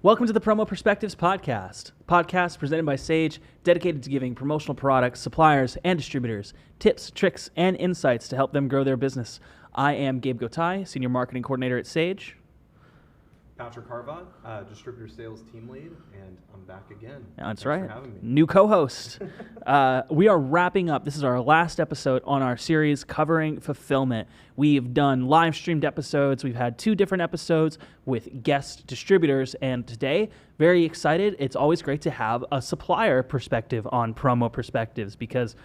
Welcome to the Promo Perspectives podcast presented by Sage, dedicated to giving promotional products, suppliers, and distributors tips, tricks, and insights to help them grow their business. I am Gabe Gotai, Senior Marketing Coordinator at Sage. Patrick Harvot, Distributor Sales Team Lead, and I'm back again. That's Thanks right. for having me. New co-host. We are wrapping up. This is our last episode on our series covering fulfillment. We've done live streamed episodes. We've had 2 different episodes with guest distributors, and today, very excited. It's always great to have a supplier perspective on Promo Perspectives because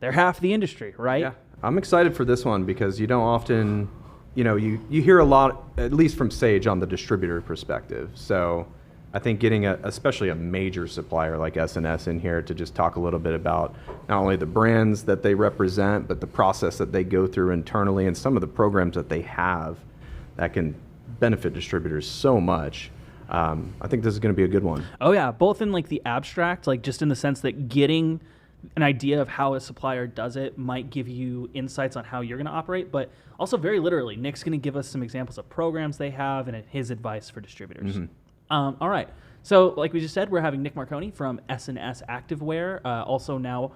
they're half the industry, right? Yeah, I'm excited for this one because you don't often... you hear a lot, at least from Sage, on the distributor perspective. So I think getting especially a major supplier like S&S in here to just talk a little bit about not only the brands that they represent, but the process that they go through internally and some of the programs that they have that can benefit distributors so much. I think this is going to be a good one. Oh yeah, both in like the abstract, like just in the sense that getting an idea of how a supplier does it might give you insights on how you're going to operate, but also very literally, Nick's going to give us some examples of programs they have and his advice for distributors. Mm-hmm. All right. So like we just said, we're having Nick Marconi from S&S Activewear, also now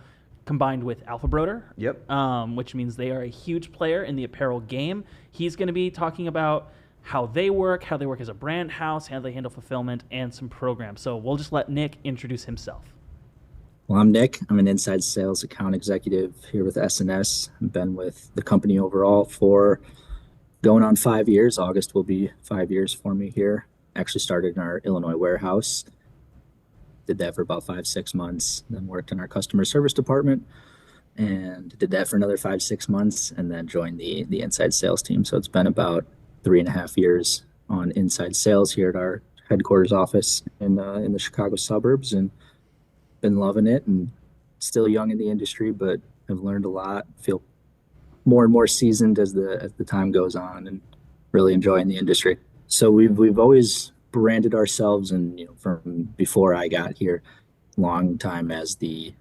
combined with AlphaBroder. Yep. Which means they are a huge player in the apparel game. He's going to be talking about how they work as a brand house, how they handle fulfillment, and some programs. So we'll just let Nick introduce himself. Well, I'm Nick. I'm an inside sales account executive here with S&S. I've been with the company overall for going on 5 years. August will be 5 years for me here. Actually started in our Illinois warehouse. Did that for about 5-6 months. Then worked in our customer service department and did that for another 5-6 months and then joined the inside sales team. So it's been about 3.5 years on inside sales here at our headquarters office in the Chicago suburbs, and been loving it and still young in the industry, but have learned a lot, feel more and more seasoned as the time goes on, and really enjoying the industry. So we've always branded ourselves, and from before I got here, long time as the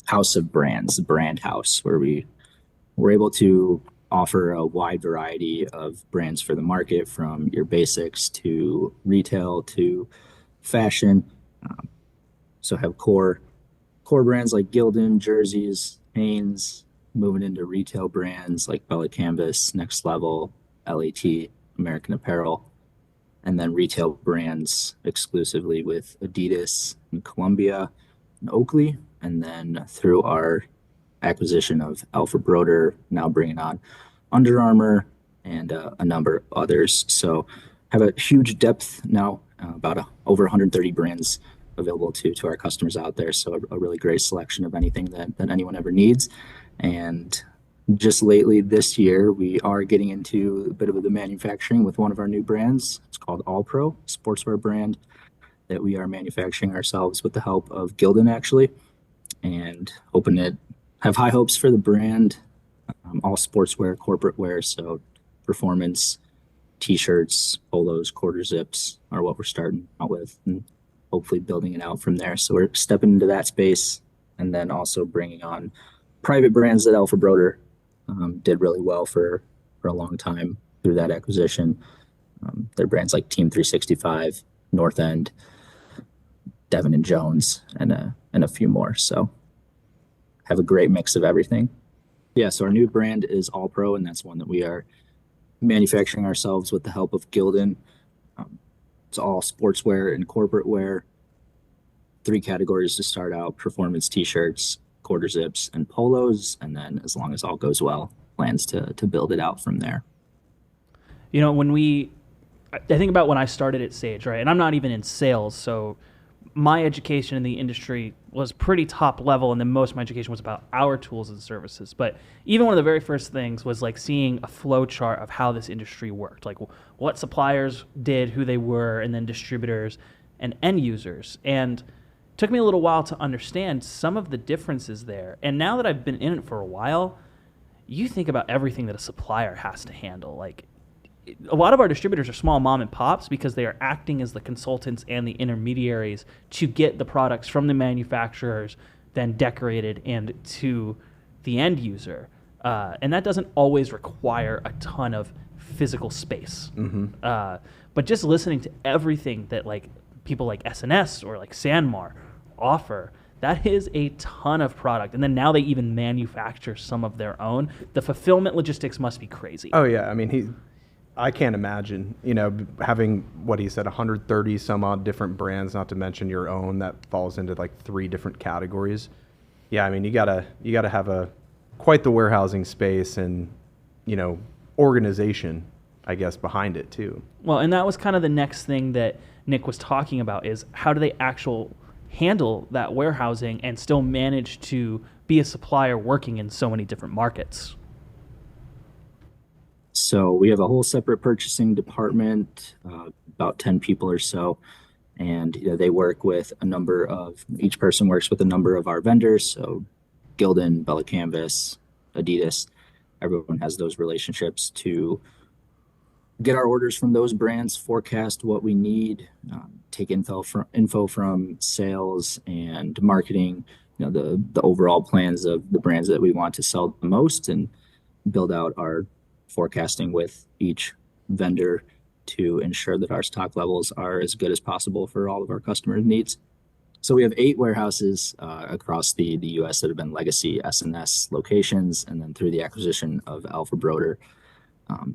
house of brands, the brand house, where we were able to offer a wide variety of brands for the market, from your basics to retail to fashion. So have core brands like Gildan, Jerseys, Hanes, moving into retail brands like Bella Canvas, Next Level, LAT, American Apparel, and then retail brands exclusively with Adidas and Columbia and Oakley, and then through our acquisition of AlphaBroder, now bringing on Under Armour and a number of others. So have a huge depth now, about over 130 brands available to our customers out there. So a really great selection of anything that anyone ever needs. And just lately this year, we are getting into a bit of the manufacturing with one of our new brands. It's called AllPro, sportswear brand that we are manufacturing ourselves with the help of Gildan, actually, and have high hopes for the brand. All sportswear, corporate wear, so performance, t-shirts, polos, quarter zips are what we're starting out with, and hopefully building it out from there. So we're stepping into that space, and then also bringing on private brands that AlphaBroder did really well for a long time through that acquisition. They're brands like Team 365, North End, Devin and Jones, and a few more. So have a great mix of everything. Yeah, so our new brand is AllPro, and that's one that we are manufacturing ourselves with the help of Gildan. It's all sportswear and corporate wear. 3 categories to start out: performance t-shirts, quarter zips, and polos. And then, as long as all goes well, plans to build it out from there. I think about when I started at Sage, right? And I'm not even in sales, so my education in the industry was pretty top level, and then most of my education was about our tools and services. But even one of the very first things was like seeing a flow chart of how this industry worked, like what suppliers did, who they were, and then distributors and end users. And it took me a little while to understand some of the differences there. And now that I've been in it for a while, you think about everything that a supplier has to handle. Like, a lot of our distributors are small mom and pops because they are acting as the consultants and the intermediaries to get the products from the manufacturers then decorated and to the end user. And that doesn't always require a ton of physical space. Mm-hmm. But But just listening to everything that like people like S&S or like Sanmar offer, that is a ton of product. And then now they even manufacture some of their own. The fulfillment logistics must be crazy. Oh yeah, I mean I can't imagine, having what he said, 130 some odd different brands, not to mention your own that falls into like 3 different categories. Yeah, I mean you gotta have quite the warehousing space and organization, I guess, behind it too. Well, and that was kind of the next thing that Nick was talking about is how do they handle that warehousing and still manage to be a supplier working in so many different markets? So we have a whole separate purchasing department, about 10 people or so, and they work with each person works with a number of our vendors. So Gildan, Bella Canvas, Adidas, everyone has those relationships to get our orders from those brands, forecast what we need, take info from sales and marketing, the overall plans of the brands that we want to sell the most, and build out our forecasting with each vendor to ensure that our stock levels are as good as possible for all of our customers' needs. So we have 8 warehouses across the U.S. that have been legacy S&S locations, and then through the acquisition of AlphaBroder,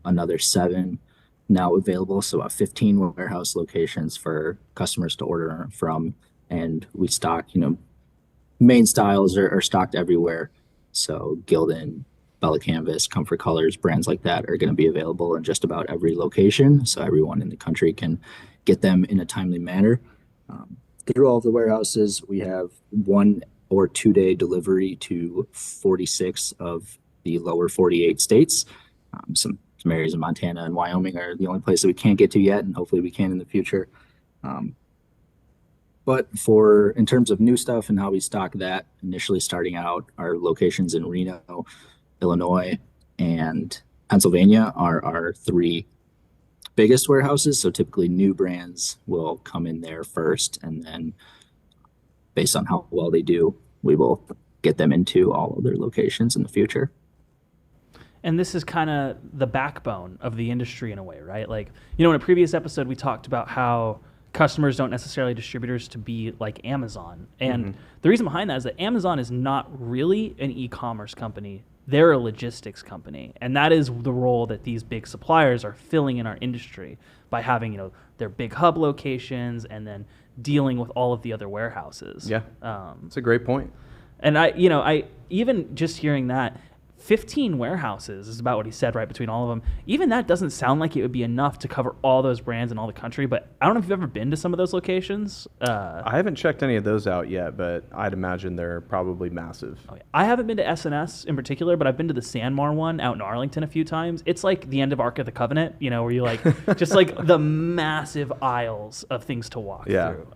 another 7 now available. So 15 warehouse locations for customers to order from, and we stock, main styles are stocked everywhere. So Gildan, Bella Canvas, Comfort Colors, brands like that are going to be available in just about every location, so everyone in the country can get them in a timely manner. Through all of the warehouses, we have 1 or 2 day delivery to 46 of the lower 48 states. Some areas in Montana and Wyoming are the only place that we can't get to yet, and hopefully we can in the future. But in terms of new stuff and how we stock that, initially starting out, our locations in Reno, Illinois, and Pennsylvania are our 3 biggest warehouses. So typically new brands will come in there first, and then based on how well they do, we will get them into all other locations in the future. And this is kind of the backbone of the industry in a way, right? Like, in a previous episode, we talked about how customers don't necessarily distributors to be like Amazon. And the reason behind that is that Amazon is not really an e-commerce company. They're a logistics company. And that is the role that these big suppliers are filling in our industry by having, their big hub locations and then dealing with all of the other warehouses. Yeah, that's a great point. And I even just hearing that, 15 warehouses is about what he said, right, between all of them. Even that doesn't sound like it would be enough to cover all those brands in all the country, but I don't know if you've ever been to some of those locations. I haven't checked any of those out yet, but I'd imagine they're probably massive. Oh, yeah. I haven't been to S&S in particular, but I've been to the Sanmar one out in Arlington a few times. It's like the end of Ark of the Covenant, where you like, just like the massive aisles of things to walk through.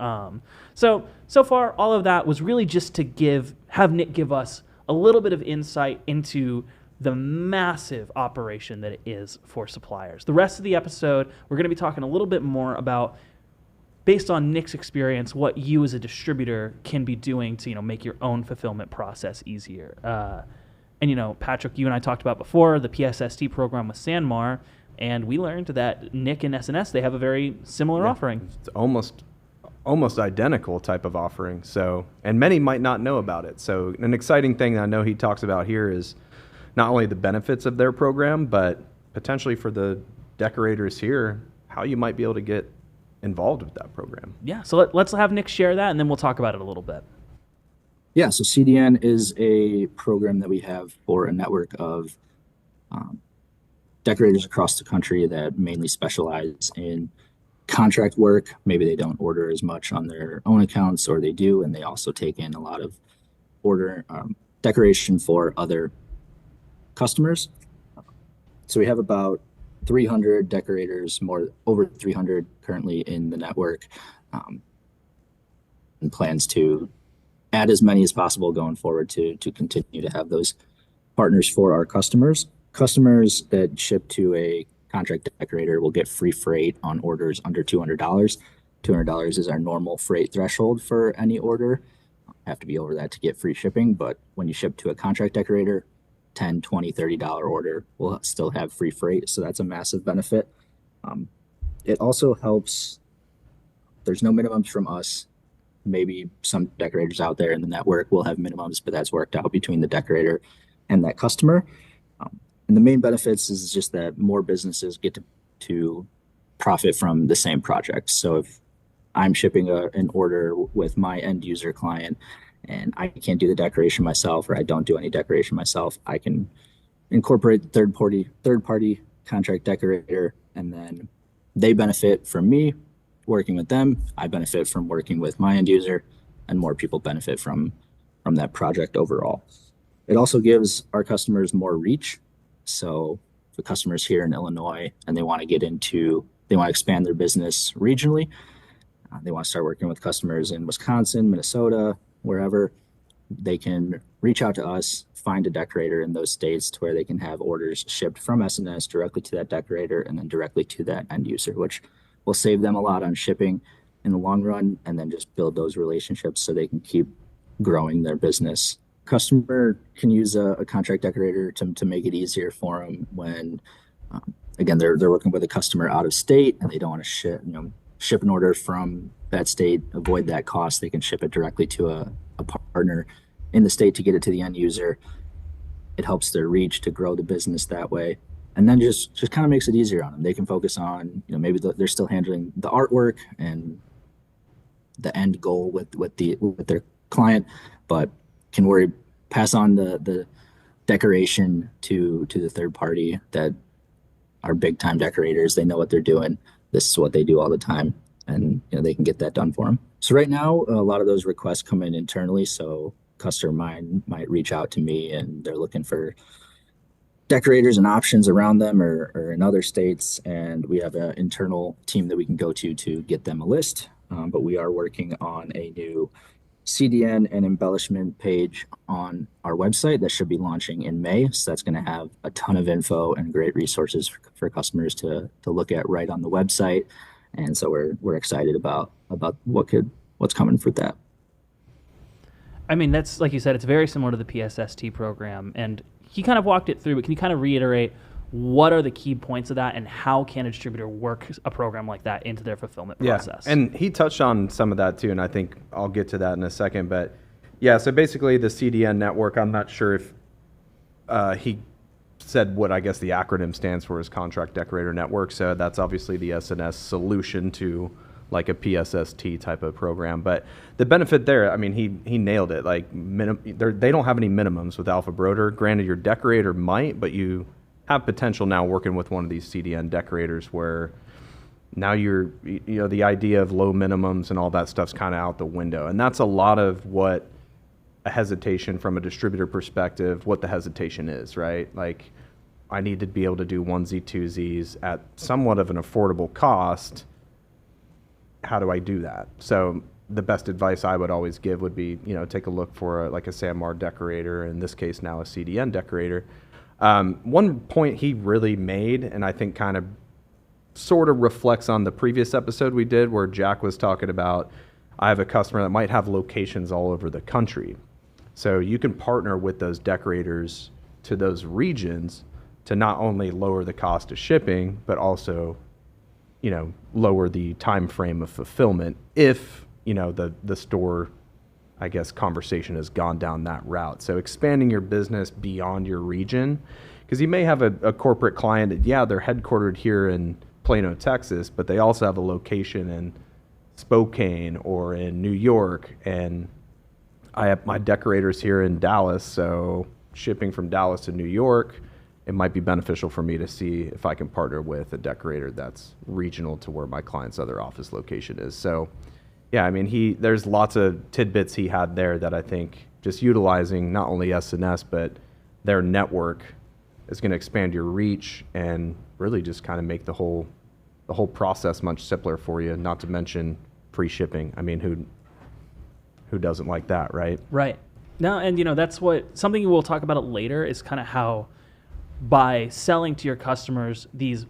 So far, all of that was really just to have Nick give us a little bit of insight into the massive operation that it is for suppliers. The rest of the episode, we're going to be talking a little bit more about, based on Nick's experience, what you as a distributor can be doing to make your own fulfillment process easier. And Patrick, you and I talked about before the PSST program with Sanmar, and we learned that Nick and S&S, they have a very similar offering. It's almost identical type of offering. So, and many might not know about it. So an exciting thing that I know he talks about here is not only the benefits of their program, but potentially for the decorators here, how you might be able to get involved with that program. Yeah, so let's have Nick share that, and then we'll talk about it a little bit. Yeah, so CDN is a program that we have for a network of decorators across the country that mainly specialize in contract work. Maybe they don't order as much on their own accounts, or they do, and they also take in a lot of order decoration for other customers. So we have about 300 decorators, over 300 currently in the network, and plans to add as many as possible going forward to continue to have those partners for our customers. Customers that ship to a contract decorator will get free freight on orders under $200. $200 is our normal freight threshold for any order. Have to be over that to get free shipping, but when you ship to a contract decorator, $10, $20, $30 order will still have free freight, so that's a massive benefit. It also helps. There's no minimums from us. Maybe some decorators out there in the network will have minimums, but that's worked out between the decorator and that customer. And the main benefits is just that more businesses get to profit from the same project. So if I'm shipping an order with my end user client and I can't do the decoration myself, or I don't do any decoration myself, I can incorporate the third party contract decorator, and then they benefit from me working with them. I benefit from working with my end user, and more people benefit from that project overall. It also gives our customers more reach. So if a customer's here in Illinois and they want to expand their business regionally, they want to start working with customers in Wisconsin, Minnesota, wherever, they can reach out to us, find a decorator in those states to where they can have orders shipped from S&S directly to that decorator and then directly to that end user, which will save them a lot on shipping in the long run, and then just build those relationships so they can keep growing their business. Customer can use a contract decorator to make it easier for them when, again, they're working with a customer out of state and they don't want to ship an order from that state, avoid that cost. They can ship it directly to a partner in the state to get it to the end user. It helps their reach to grow the business that way. And then just kind of makes it easier on them. They can focus on, maybe they're still handling the artwork and the end goal with their client, but can pass on the decoration to the third party that are big time decorators. They know what they're doing. This is what they do all the time, and they can get that done for them. So right now, a lot of those requests come in internally. So customer might reach out to me and they're looking for decorators and options around them or in other states, and we have an internal team that we can go to get them a list. But we are working on a new CDN and embellishment page on our website that should be launching in May. So that's going to have a ton of info and great resources for customers to look at right on the website. And so we're excited about what's coming for that. I mean, that's, like you said, it's very similar to the PSST program, and he kind of walked it through, but can you kind of reiterate what are the key points of that, and how can a distributor work a program like that into their fulfillment process? Yeah, and he touched on some of that too, and I think I'll get to that in a second. But yeah, so basically the CDN network, I'm not sure if he said what I guess the acronym stands for is Contract Decorator Network. So that's obviously the S&S solution to like a PSST type of program. But the benefit there, I mean, he nailed it. Like they don't have any minimums with AlphaBroder. Granted, your decorator might, but you have potential now working with one of these CDN decorators where now the idea of low minimums and all that stuff's kind of out the window. And that's a lot of what a hesitation from a distributor perspective, what the hesitation is, right? Like, I need to be able to do onesie, twosies at somewhat of an affordable cost. How do I do that? So the best advice I would always give would be, take a look for a SanMar decorator, in this case now a CDN decorator. One point he really made, and I think kind of sort of reflects on the previous episode we did where Jack was talking about, I have a customer that might have locations all over the country. So you can partner with those decorators to those regions to not only lower the cost of shipping, but also, lower the time frame of fulfillment if, the store, I guess, conversation has gone down that route. So expanding your business beyond your region, because you may have a corporate client that, they're headquartered here in Plano, Texas, but they also have a location in Spokane or in New York, and I have my decorators here in Dallas, so shipping from Dallas to New York, it might be beneficial for me to see if I can partner with a decorator that's regional to where my client's other office location is. So yeah, I mean, there's lots of tidbits he had there that I think just utilizing not only S&S, but their network is going to expand your reach and really just kind of make the whole process much simpler for you, not to mention free shipping. I mean, who doesn't like that, right? Right. No, and that's something we'll talk about it later is kind of how by selling to your customers these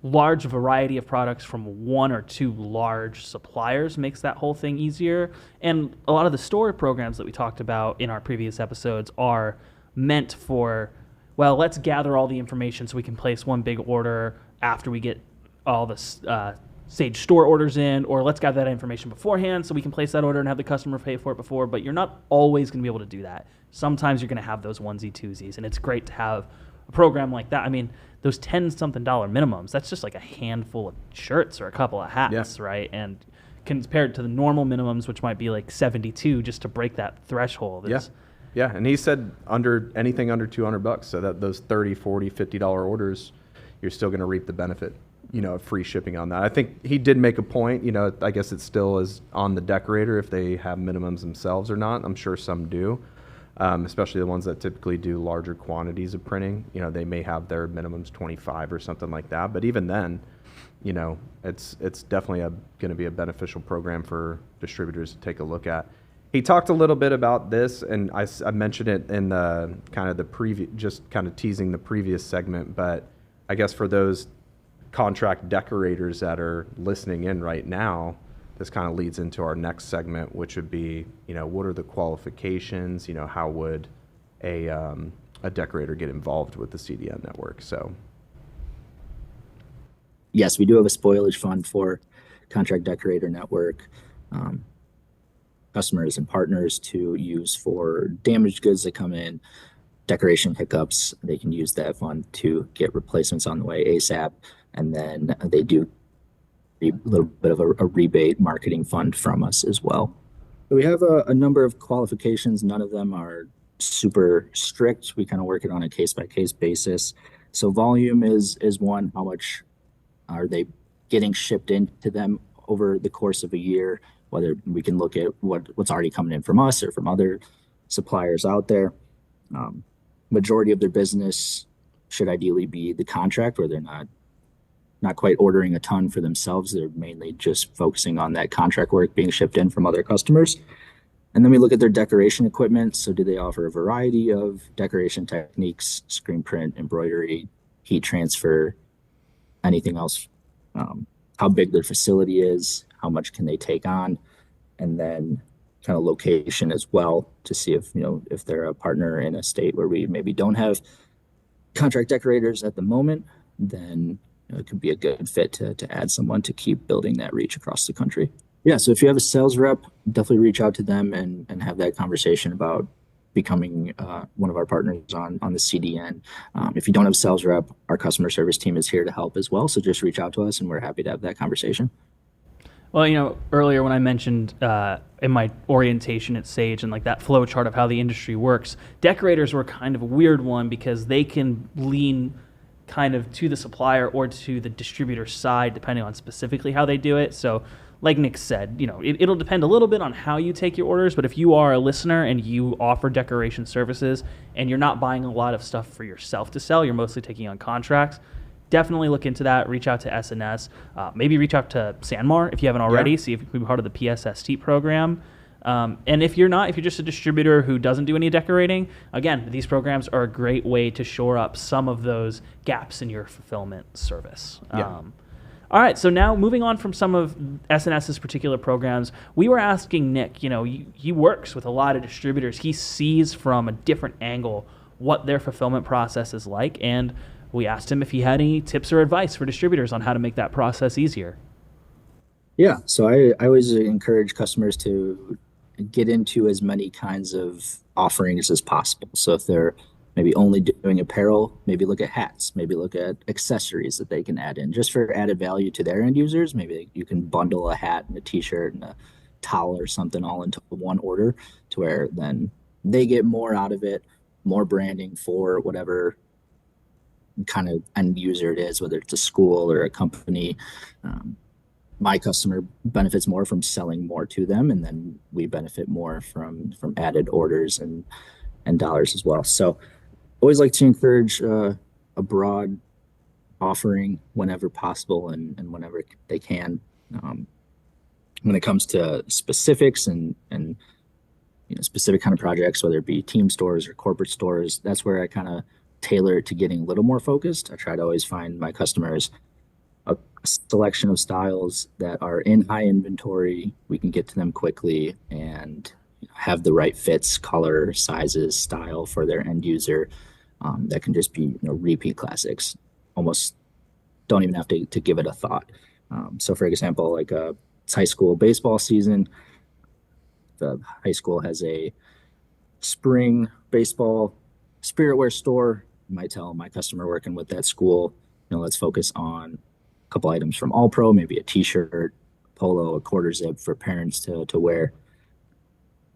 large variety of products from one or two large suppliers makes that whole thing easier. And a lot of the store programs that we talked about in our previous episodes are meant for, let's gather all the information so we can place one big order after we get all the Sage store orders in, or let's gather that information beforehand so we can place that order and have the customer pay for it before. But you're not always going to be able to do that. Sometimes you're going to have those onesie twosies, and it's great to have a program like that. I mean, those $10-something minimums, that's just like a handful of shirts or a couple of hats, right? And compared to the normal minimums, which might be like 72 just to break that threshold. Yeah, and he said anything under $200, so that those $30, $40, $50 orders, you're still going to reap the benefit, of free shipping on that. I think he did make a point, I guess it still is on the decorator if they have minimums themselves or not. I'm sure some do, especially the ones that typically do larger quantities of printing. They may have their minimums 25 or something like that, but even then, it's definitely going to be a beneficial program for distributors to take a look at. He talked a little bit about this, and I mentioned it in the kind of the preview, just kind of teasing the previous segment. But I guess for those contract decorators that are listening in right now, this kind of leads into our next segment, which would be, what are the qualifications? How would a decorator get involved with the CDN network? So, yes, we do have a spoilage fund for Contract Decorator Network. Customers and partners to use for damaged goods that come in, decoration hiccups. They can use that fund to get replacements on the way ASAP. And then they do a little bit of a rebate marketing fund from us as well. We have a number of qualifications. None of them are super strict. We kind of work it on a case-by-case basis. So volume is one. How much are they getting shipped into them over the course of a year? Whether we can look at what's already coming in from us or from other suppliers out there. Majority of their business should ideally be the contract, where they're not quite ordering a ton for themselves. They're mainly just focusing on that contract work being shipped in from other customers. And then we look at their decoration equipment. So do they offer a variety of decoration techniques, screen print, embroidery, heat transfer, anything else? How big their facility is, how much can they take on, and then kind of location as well to see if they're a partner in a state where we maybe don't have contract decorators at the moment, then it could be a good fit to add someone to keep building that reach across the country. Yeah, so if you have a sales rep, definitely reach out to them and have that conversation about becoming one of our partners on the CDN. If you don't have a sales rep, our customer service team is here to help as well. So just reach out to us and we're happy to have that conversation. Well, earlier when I mentioned in my orientation at Sage and like that flow chart of how the industry works, decorators were kind of a weird one because they can lean kind of to the supplier or to the distributor side depending on specifically how they do it. So like Nick said, it'll depend a little bit on how you take your orders, but if you are a listener and you offer decoration services and you're not buying a lot of stuff for yourself to sell, you're mostly taking on contracts, definitely look into that. Reach out to S&S. Maybe reach out to Sanmar if you haven't already. See if you can be part of the PSST program. And if you're just a distributor who doesn't do any decorating, again, these programs are a great way to shore up some of those gaps in your fulfillment service. All right, so now moving on from some of S&S's particular programs, we were asking Nick, he works with a lot of distributors. He sees from a different angle what their fulfillment process is like, and we asked him if he had any tips or advice for distributors on how to make that process easier. Yeah, so I always encourage customers to get into as many kinds of offerings as possible. So if they're maybe only doing apparel, maybe look at hats, maybe look at accessories that they can add in just for added value to their end users. Maybe you can bundle a hat and a t-shirt and a towel or something all into one order to where then they get more out of it, more branding for whatever kind of end user it is, whether it's a school or a company. My customer benefits more from selling more to them, and then we benefit more from added orders and dollars as well. So always like to encourage a broad offering whenever possible and whenever they can. When it comes to specifics and specific kind of projects, whether it be team stores or corporate stores, that's where I kind of tailor it to getting a little more focused. I try to always find my customers a selection of styles that are in high inventory. We can get to them quickly and have the right fits, color, sizes, style for their end user. That can just be repeat classics. Almost don't even have to give it a thought. So for example, like it's high school baseball season. The high school has a spring baseball spirit wear store. You might tell my customer working with that school, let's focus on a couple items from All Pro, maybe a t-shirt, polo, a quarter zip for parents to wear,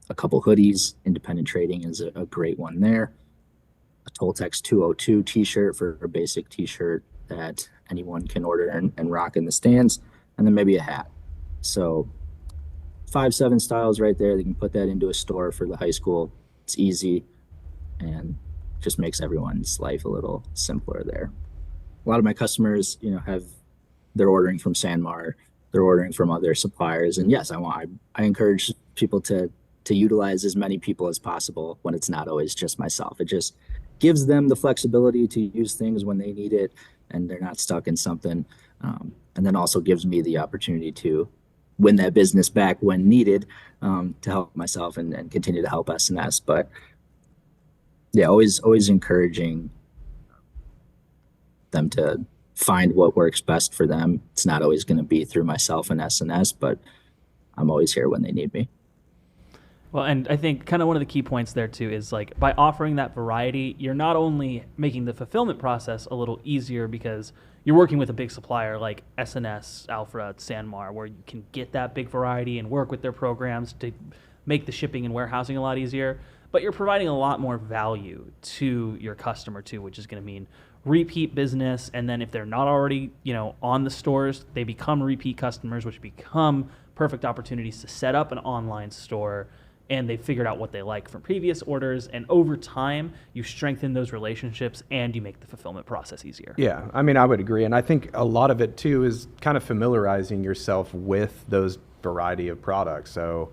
a couple hoodies. Independent trading is a great one there. A Toltex 202 t-shirt for a basic t-shirt that anyone can order and rock in the stands, and then maybe a hat. So 5-7 styles right there. They can put that into a store for the high school. It's easy and just makes everyone's life a little simpler there. A lot of my customers, they're ordering from Sanmar, they're ordering from other suppliers, and yes, I encourage people to utilize as many people as possible when it's not always just myself. It just gives them the flexibility to use things when they need it and they're not stuck in something. And then also gives me the opportunity to win that business back when needed, to help myself and continue to help S&S. But yeah, always encouraging them to find what works best for them. It's not always going to be through myself and S&S, but I'm always here when they need me. Well, and I think kind of one of the key points there too is like by offering that variety, you're not only making the fulfillment process a little easier because you're working with a big supplier like S&S, Alpha, Sanmar, where you can get that big variety and work with their programs to make the shipping and warehousing a lot easier, but you're providing a lot more value to your customer too, which is going to mean repeat business. And then if they're not already, on the stores, they become repeat customers, which become perfect opportunities to set up an online store. And they figured out what they like from previous orders. And over time, you strengthen those relationships and you make the fulfillment process easier. Yeah, I mean, I would agree. And I think a lot of it, too, is kind of familiarizing yourself with those variety of products. So,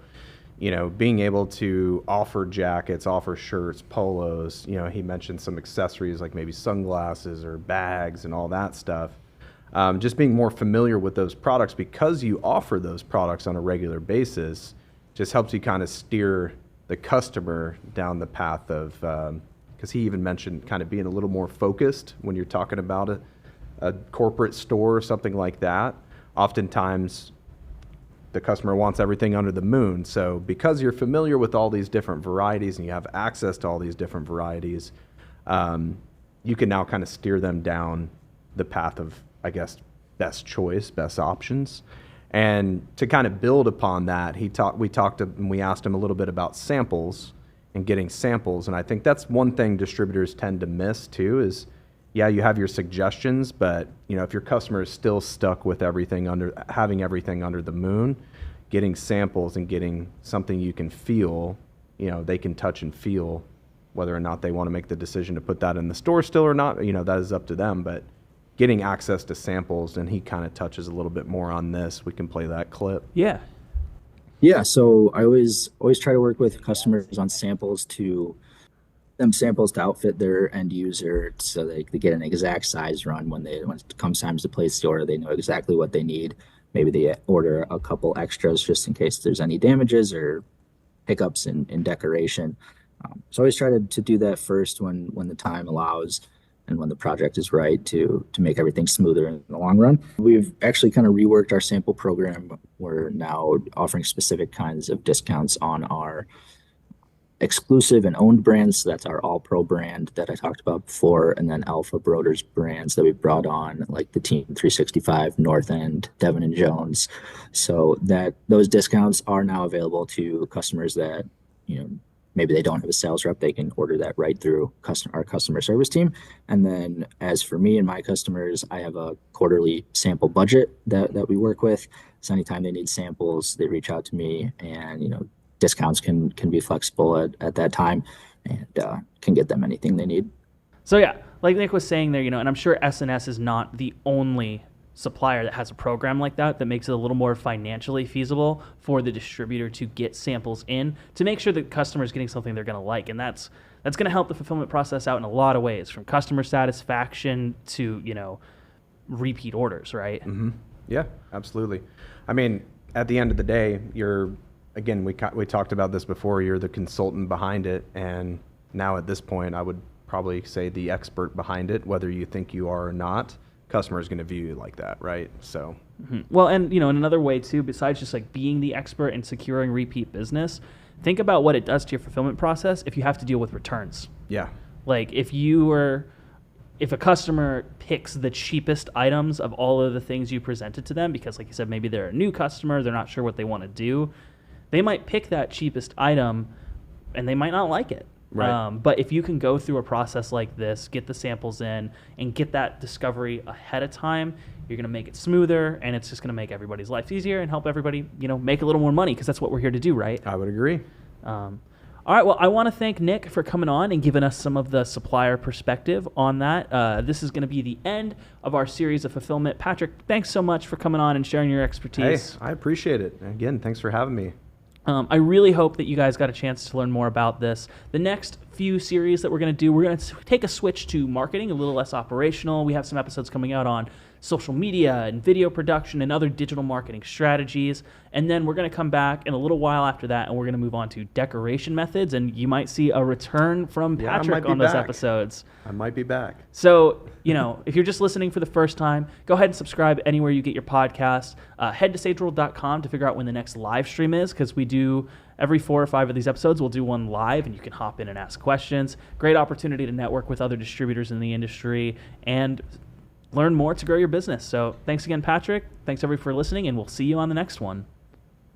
being able to offer jackets, offer shirts, polos, he mentioned some accessories like maybe sunglasses or bags and all that stuff. Just being more familiar with those products because you offer those products on a regular basis just helps you kind of steer the customer down the path of, because he even mentioned kind of being a little more focused when you're talking about a corporate store or something like that. Oftentimes, the customer wants everything under the moon. So because you're familiar with all these different varieties and you have access to all these different varieties, you can now kind of steer them down the path of, I guess, best choice, best options. And to kind of build upon that, we asked him a little bit about samples and getting samples. And I think that's one thing distributors tend to miss too is, yeah, you have your suggestions, but if your customer is still stuck with having everything under the moon, getting samples and getting something you can feel, they can touch and feel, whether or not they want to make the decision to put that in the store still or not, that is up to them. But getting access to samples, and he kind of touches a little bit more on this. We can play that clip. Yeah. Yeah, so I always try to work with customers on samples to outfit their end user so they get an exact size run when it comes time to place the order. They know exactly what they need. Maybe they order a couple extras just in case there's any damages or hiccups in decoration. So I always try to do that first when the time allows and when the project is right to make everything smoother in the long run. We've actually kind of reworked our sample program. We're now offering specific kinds of discounts on our exclusive and owned brands. So that's our All Pro brand that I talked about before, and then AlphaBroder's brands that we brought on, like the Team 365, North End, Devin and Jones. So that those discounts are now available to customers that, maybe they don't have a sales rep, they can order that right through our customer service team. And then as for me and my customers, I have a quarterly sample budget that we work with. So anytime they need samples, they reach out to me, and discounts can be flexible at that time and can get them anything they need. So yeah, like Nick was saying there, and I'm sure S&S is not the only supplier that has a program like that makes it a little more financially feasible for the distributor to get samples in to make sure the customer is getting something they're going to like. And that's going to help the fulfillment process out in a lot of ways, from customer satisfaction to, repeat orders, right? Mm-hmm. Yeah, absolutely. I mean, at the end of the day, we talked about this before, you're the consultant behind it. And now at this point, I would probably say the expert behind it, whether you think you are or not, customer is going to view you like that, right? So, Well, and in another way too, besides just like being the expert in securing repeat business, think about what it does to your fulfillment process if you have to deal with returns. yeah. Like if a customer picks the cheapest items of all of the things you presented to them, because like you said, maybe they're a new customer, they're not sure what they want to do, they might pick that cheapest item and they might not like it. Right. But if you can go through a process like this, get the samples in, and get that discovery ahead of time, you're going to make it smoother, and it's just going to make everybody's life easier and help everybody, make a little more money, because that's what we're here to do, right? I would agree. All right. Well, I want to thank Nick for coming on and giving us some of the supplier perspective on that. This is going to be the end of our series of fulfillment. Patrick, thanks so much for coming on and sharing your Hey, expertise. I appreciate it. Again, thanks for having me. I really hope that you guys got a chance to learn more about this. The next few series that we're going to do, we're going to take a switch to marketing, a little less operational. We have some episodes coming out on social media and video production and other digital marketing strategies. And then we're going to come back in a little while after that, and we're going to move on to decoration methods. And you might see a return from Yeah, I might Patrick be on those back. episodes. I might be back. So, if you're just listening for the first time, go ahead and subscribe anywhere you get your podcast. Head to sageworld.com to figure out when the next live stream is, because we do every 4 or 5 of these episodes, we'll do one live, and you can hop in and ask questions. Great opportunity to network with other distributors in the industry and learn more to grow your business. So thanks again, Patrick. Thanks, everybody, for listening, and we'll see you on the next one.